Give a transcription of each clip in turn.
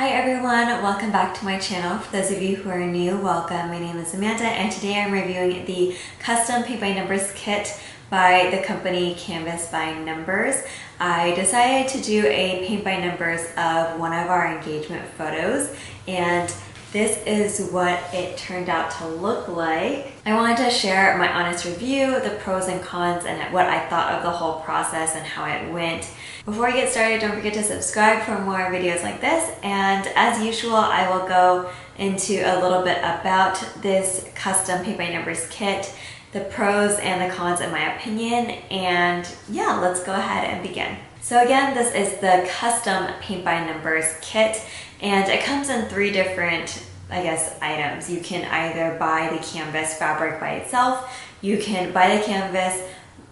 Hi everyone, welcome back to my channel. For those of you who are new, welcome. My name is Amanda and today I'm reviewing the custom paint by numbers kit by the company Canvas by Numbers. I decided to do a paint by numbers of one of our engagement photos, and this is what it turned out to look like. I wanted to share my honest review, the pros and cons, and what I thought of the whole process and how it went. Before we get started, don't forget to subscribe for more videos like this, and as usual, I will go into a little bit about this custom paint by numbers kit, the pros and the cons in my opinion, and yeah, let's go ahead and begin. So again, this is the custom paint by numbers kit, and it comes in three different, items. You can either buy the canvas fabric by itself, you can buy the canvas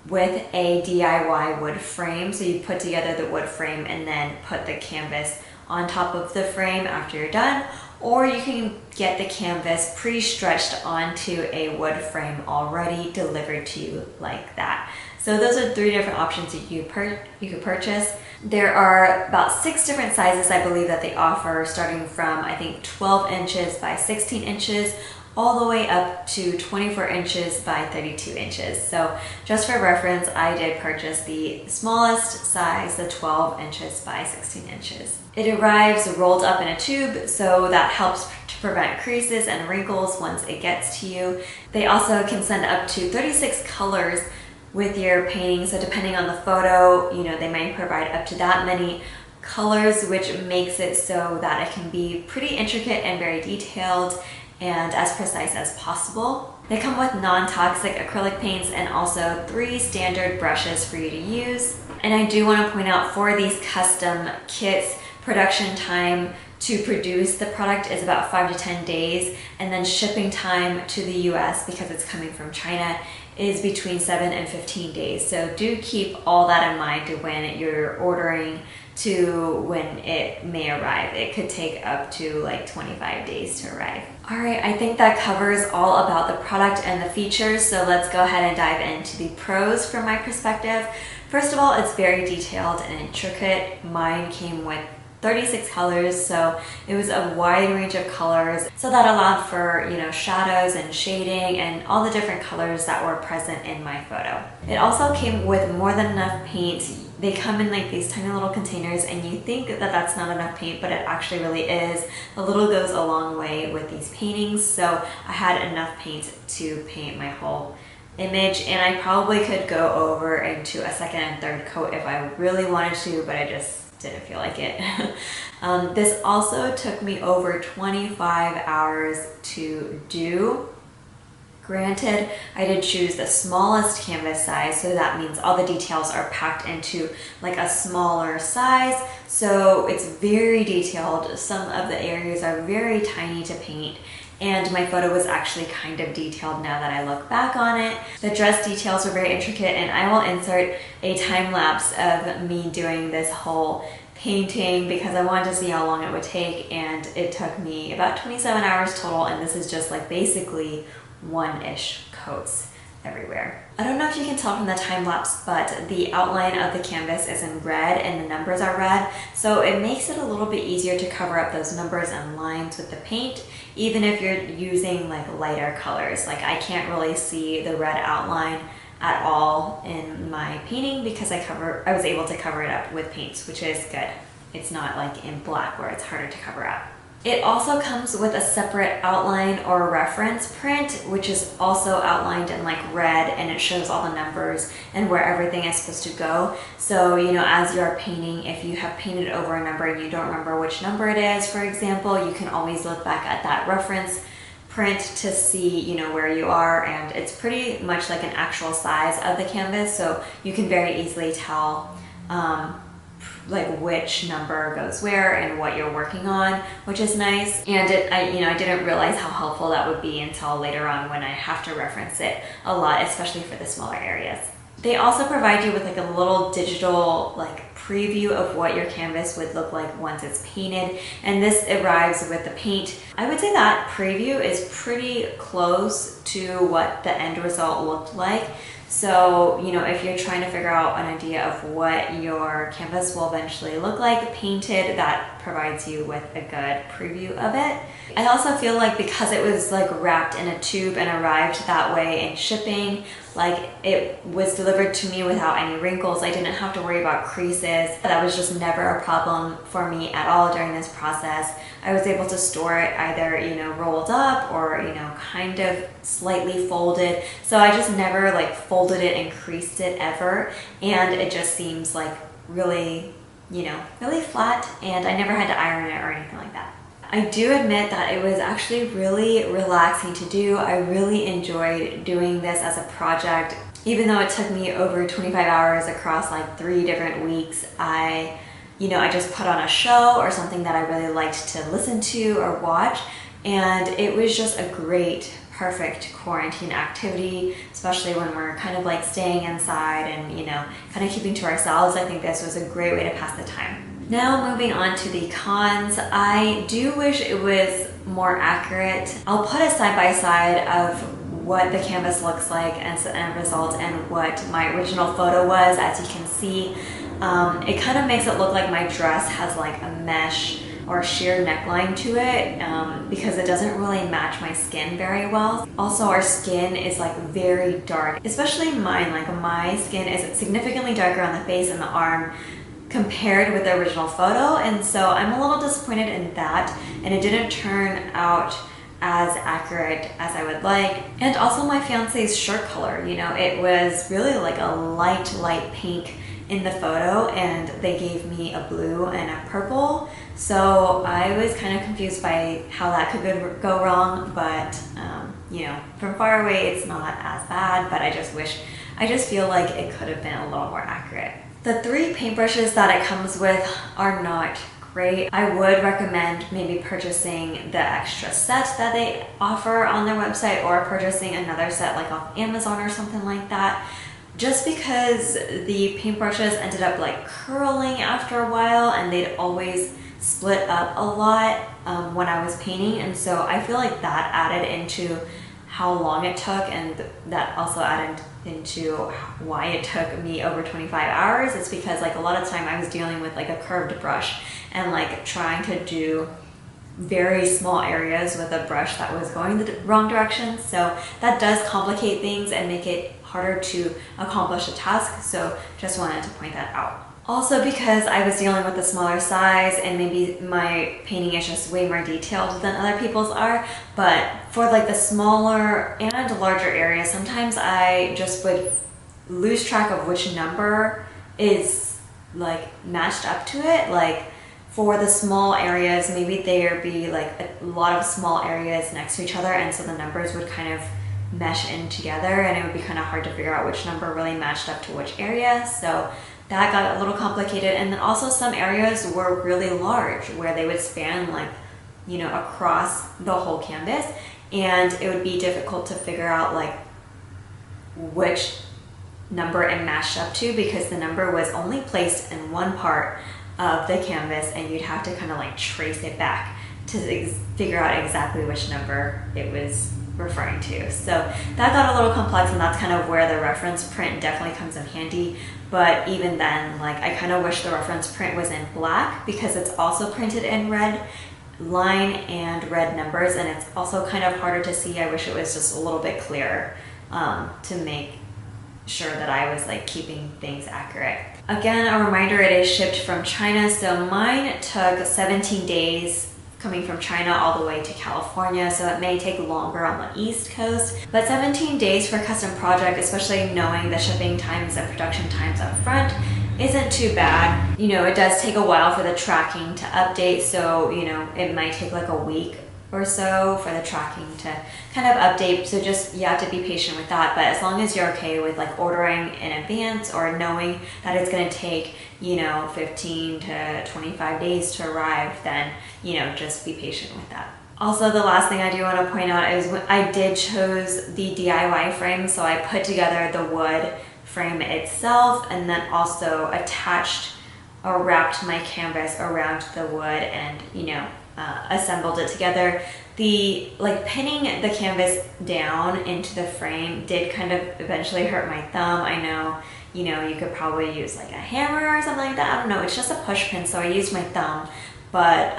with a DIY wood frame, so you put together the wood frame and then put the canvas on top of the frame after you're done, or you can get the canvas pre-stretched onto a wood frame already delivered to you like that. So those are three different options that you could purchase. There are about 6 different sizes I believe that they offer, starting from I think 12 inches by 16 inches all the way up to 24 inches by 32 inches. So just for reference, I did purchase the smallest size, the 12 inches by 16 inches. It arrives rolled up in a tube, so that helps to prevent creases and wrinkles once it gets to you. They also can send up to 36 colors with your painting, so depending on the photo, they might provide up to that many colors, which makes it so that it can be pretty intricate and very detailed and as precise as possible. They come with non-toxic acrylic paints and also 3 standard brushes for you to use. And I do want to point out, for these custom kits, production time to produce the product is about 5 to 10 days, and then shipping time to the US, because it's coming from China, is between 7 and 15 days. So do keep all that in mind when you're ordering to when it may arrive. It could take up to like 25 days to arrive. All right, I think that covers all about the product and the features, so let's go ahead and dive into the pros from my perspective. First of all, it's very detailed and intricate. Mine came with 36 colors, so it was a wide range of colors, so that allowed for shadows and shading and all the different colors that were present in my photo. It also came with more than enough paint. They come in like these tiny little containers, and you think that that's not enough paint, but it actually really is. A little goes a long way with these paintings, so I had enough paint to paint my whole image, and I probably could go over into a second and third coat if I really wanted to, but I just didn't feel like it. This also took me over 25 hours to do. Granted, I did choose the smallest canvas size, so that means all the details are packed into like a smaller size, so it's very detailed. Some of the areas are very tiny to paint, and my photo was actually kind of detailed now that I look back on it. The dress details were very intricate, and I will insert a time lapse of me doing this whole painting because I wanted to see how long it would take, and it took me about 27 hours total, and this is just like basically one-ish coats everywhere. I don't know if you can tell from the time lapse, but the outline of the canvas is in red and the numbers are red, so it makes it a little bit easier to cover up those numbers and lines with the paint, even if you're using like lighter colors. Like I can't really see the red outline at all in my painting because I was able to cover it up with paints, which is good. It's not like in black where it's harder to cover up. It also comes with a separate outline or reference print, which is also outlined in like red, and it shows all the numbers and where everything is supposed to go. So, as you're painting, if you have painted over a number and you don't remember which number it is, for example, you can always look back at that reference print to see, where you are, and it's pretty much like an actual size of the canvas, so you can very easily tell like which number goes where and what you're working on, which is nice. And I didn't realize how helpful that would be until later on when I have to reference it a lot, especially for the smaller areas. They also provide you with like a little digital like preview of what your canvas would look like once it's painted, and this arrives with the paint. I would say that preview is pretty close to what the end result looked like. So, if you're trying to figure out an idea of what your canvas will eventually look like painted, that provides you with a good preview of it. I also feel like because it was like wrapped in a tube and arrived that way in shipping, like it was delivered to me without any wrinkles. I didn't have to worry about creases. That was just never a problem for me at all during this process. I was able to store it either, you know, rolled up or, you know, kind of slightly folded. So I just never like folded it and creased it ever. And it just seems like really, you know, really flat, and I never had to iron it or anything like that. I do admit that it was actually really relaxing to do. I really enjoyed doing this as a project. Even though it took me over 25 hours across like 3 different weeks, I just put on a show or something that I really liked to listen to or watch, and it was just a great, perfect quarantine activity, especially when we're kind of like staying inside and, you know, kind of keeping to ourselves. I think this was a great way to pass the time. Now moving on to the cons, I do wish it was more accurate. I'll put a side-by-side of what the canvas looks like as the end result and what my original photo was. As you can see, it kind of makes it look like my dress has like a mesh or sheer neckline to it because it doesn't really match my skin very well. Also, our skin is like very dark, especially mine. Like my skin is significantly darker on the face and the arm compared with the original photo, and so I'm a little disappointed in that, and it didn't turn out as accurate as I would like. And also my fiance's shirt color, you know, it was really like a light pink in the photo, and they gave me a blue and a purple, so I was kind of confused by how that could go wrong, but you know, from far away it's not as bad, but I just feel like it could have been a little more accurate. The 3 paintbrushes that it comes with are not great. I would recommend maybe purchasing the extra set that they offer on their website, or purchasing another set like off Amazon or something like that, just because the paintbrushes ended up like curling after a while, and they'd always split up a lot when I was painting, and so I feel like that added into how long it took, and that also added into why it took me over 25 hours. It's because like a lot of time I was dealing with like a curved brush and like trying to do very small areas with a brush that was going the wrong direction, so that does complicate things and make it harder to accomplish a task, so just wanted to point that out. Also, because I was dealing with a smaller size and maybe my painting is just way more detailed than other people's are, but for like the smaller and larger areas, sometimes I just would lose track of which number is like matched up to it. Like for the small areas, maybe there'd be like a lot of small areas next to each other, and so the numbers would kind of mesh in together, and it would be kind of hard to figure out which number really matched up to which area. So that got a little complicated. And then also some areas were really large where they would span like, you know, across the whole canvas, and it would be difficult to figure out like which number it matched up to, because the number was only placed in one part of the canvas, and you'd have to kind of like trace it back to figure out exactly which number it was referring to. So that got a little complex, and that's kind of where the reference print definitely comes in handy. But even then, like I kind of wish the reference print was in black, because it's also printed in red line and red numbers, and it's also kind of harder to see. I wish it was just a little bit clearer to make sure that I was like keeping things accurate. Again, a reminder, it is shipped from China, so mine took 17 days coming from China all the way to California, so it may take longer on the East Coast, but 17 days for a custom project, especially knowing the shipping times and production times up front, isn't too bad. You know, it does take a while for the tracking to update, so you know, it might take like a week or so for the tracking to kind of update, so just you have to be patient with that. But as long as you're okay with like ordering in advance or knowing that it's going to take, you know, 15 to 25 days to arrive, then you know, just be patient with that. Also, the last thing I do want to point out is I did chose the DIY frame, so I put together the wood frame itself and then also attached or wrapped my canvas around the wood and, you know, assembled it together. The like pinning the canvas down into the frame did kind of eventually hurt my thumb. I know, you know, you could probably use like a hammer or something like that. I don't know, it's just a push pin, so I used my thumb. but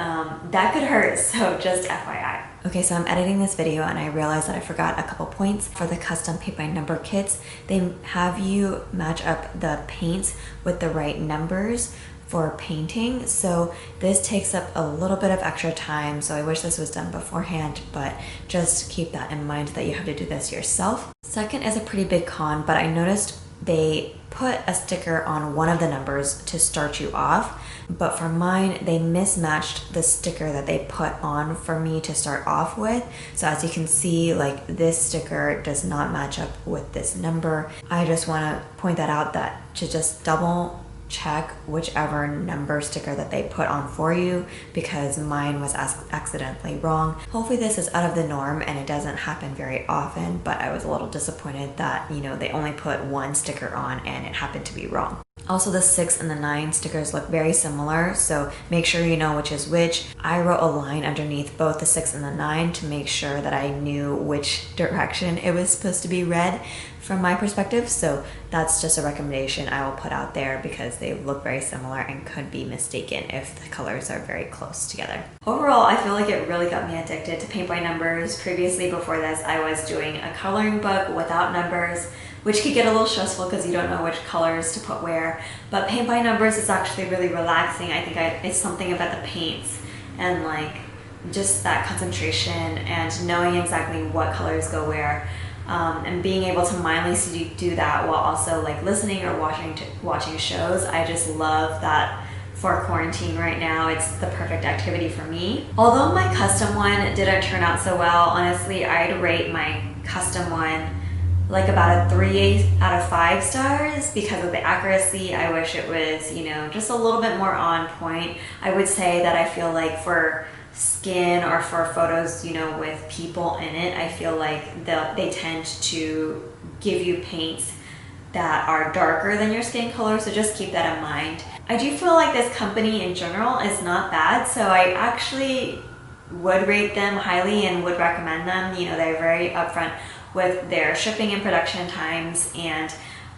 that could hurt, so just FYI. Okay, so I'm editing this video and I realized that I forgot a couple points. For the custom paint by number kits, they have you match up the paints with the right numbers for painting. So this takes up a little bit of extra time, so I wish this was done beforehand, but just keep that in mind that you have to do this yourself. Second is a pretty big con, but I noticed they put a sticker on one of the numbers to start you off, but for mine they mismatched the sticker that they put on for me to start off with. So as you can see, like, this sticker does not match up with this number. I just want to point that out, that to just double check whichever number sticker that they put on for you, because mine was accidentally wrong. Hopefully this is out of the norm and it doesn't happen very often, but I was a little disappointed that, you know, they only put one sticker on and it happened to be wrong. Also, the 6 and the 9 stickers look very similar, so make sure you know which is which. I wrote a line underneath both the 6 and the 9 to make sure that I knew which direction it was supposed to be read from my perspective, so that's just a recommendation I will put out there because they look very similar and could be mistaken if the colors are very close together. Overall, I feel like it really got me addicted to paint by numbers. Previously, before this, I was doing a coloring book without numbers, which could get a little stressful because you don't know which colors to put where. But paint by numbers is actually really relaxing. I think it's something about the paints and like just that concentration and knowing exactly what colors go where, and being able to mindlessly do that while also like listening or watching shows. I just love that. For quarantine right now, it's the perfect activity for me. Although my custom one didn't turn out so well, honestly, I'd rate my custom one like about a 3 out of 5 stars because of the accuracy. I wish it was, you know, just a little bit more on point. I would say that I feel like for skin or for photos, you know, with people in it, I feel like they tend to give you paints that are darker than your skin color, so just keep that in mind. I do feel like this company in general is not bad, so I actually would rate them highly and would recommend them. You know, they're very upfront with their shipping and production times, and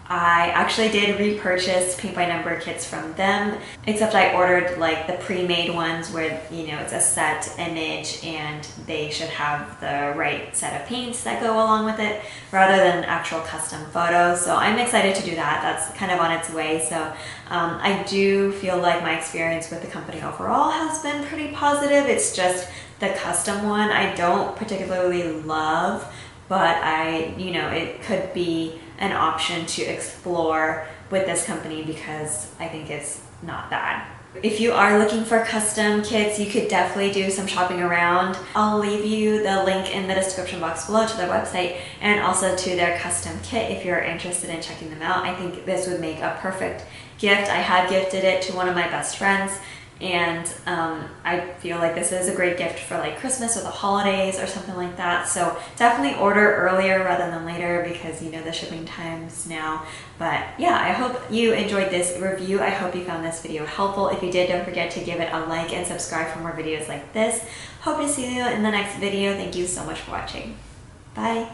I actually did repurchase paint by number kits from them, except I ordered like the pre-made ones where, you know, it's a set image and they should have the right set of paints that go along with it rather than actual custom photos. So I'm excited to do that. That's kind of on its way. So I do feel like my experience with the company overall has been pretty positive. It's just the custom one I don't particularly love, but you know, it could be an option to explore with this company because I think it's not bad. If you are looking for custom kits, you could definitely do some shopping around. I'll leave you the link in the description box below to their website and also to their custom kit if you're interested in checking them out. I think this would make a perfect gift. I had gifted it to one of my best friends, and I feel like this is a great gift for like Christmas or the holidays or something like that. So definitely order earlier rather than later because, you know, the shipping times now. But yeah, I hope you enjoyed this review. I hope you found this video helpful. If you did, don't forget to give it a like and subscribe for more videos like this. Hope to see you in the next video. Thank you so much for watching. Bye.